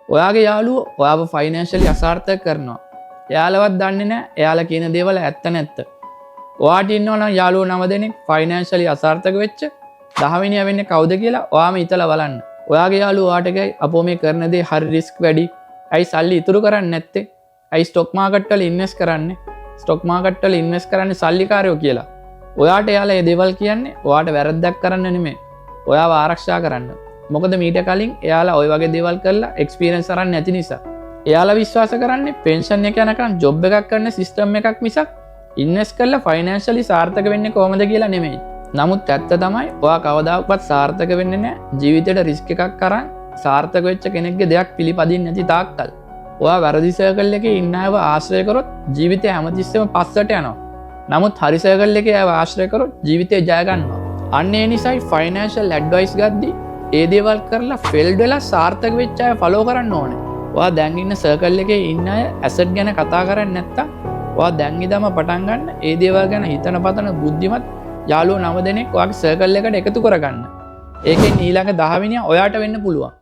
ඔයාගේ යාළුවෝ ඔයාව ෆයිනෑන්ෂලි අසාර්ථක කරනවා. එයාලවත් දන්නේ නැහැ එයාලා කියන දේවල් ඇත්ත නැත්ත. ඔයාට ඉන්නවා නම් යාළුවෝ 9 දෙනෙක් ෆයිනෑන්ෂලි අසාර්ථක වෙච්ච 10 වෙනියා වෙන්නේ කවුද කියලා ඔයාම හිතලා බලන්න. ඔයාගේ යාළුවෝ ඔයාට ගයි අපෝ මේ කරන දේ හරි රිස්ක් වැඩි. ඇයි සල්ලි ඉතුරු කරන්නේ නැත්තේ? ඇයි ස්ටොක් මාකට් වල ඉන්වෙස්ට් කරන්නේ? ස්ටොක් මාකට් වල ඉන්වෙස්ට් කරන්නේ සල්ලිකාරයෝ කියලා. ඔයාට එයාලා මේ දේවල් කියන්නේ ඔයාට වැරද්දක් කරන්න නෙමෙයි. ඔයාව ආරක්ෂා කරන්න. මොකද මීට කලින් එයාලා ওই වගේ දේවල් කරලා එක්ස්පීරියන්ස් අරන් නැති නිසා. එයාලා විශ්වාස කරන්නේ පෙන්ෂන් එක යනකම් ජොබ් එකක් කරන සිස්ටම් එකක් මිසක් ඉන්වෙස්ට් කරලා ෆයිනෑන්ෂලි සාර්ථක වෙන්නේ කොහොමද කියලා නෙමෙයි. නමුත් ඇත්ත තමයි ඔයා කවදාකවත් සාර්ථක වෙන්නේ නැහැ ජීවිතේට රිස්ක් එකක් අරන් සාර්ථක වෙච්ච කෙනෙක්ගේ දෙයක් පිළිපදින්නේ නැති තාක්කල්. ඔයා වැරදි සර්කල් එකේ ඉන්න අයව ආශ්‍රය කරොත් ජීවිතේ හැමතිස්සෙම පස්සට යනවා. නමුත් හරි සර්කල් එකේ අයව ආශ්‍රය කරොත් ජීවිතේ ජය ගන්නවා. අන්න ඒ නිසායි ෆයිනෑන්ෂල් ඇඩ්වයිස් ගද්දී ඒ දේවල් කරලා ෆෙල්ඩ් වෙලා සාර්ථක වෙච්ච අය ෆලෝ කරන්න ඕනේ. ඔයා දැන් ඉන්න සර්කල් එකේ ඉන්න අය ඇසට් ගැන කතා කරන්නේ නැත්තම් ඔයා දැන් ඉඳම පටන් ගන්න ඒ දේවල් ගැන හිතන පතන බුද්ධිමත් යාළුවෝ 9 දෙනෙක් ඔයාගේ සර්කල් එකට එකතු කරගන්න. ඒකෙන් ඊළඟ 10 වෙනියා ඔයාට වෙන්න පුළුවන්.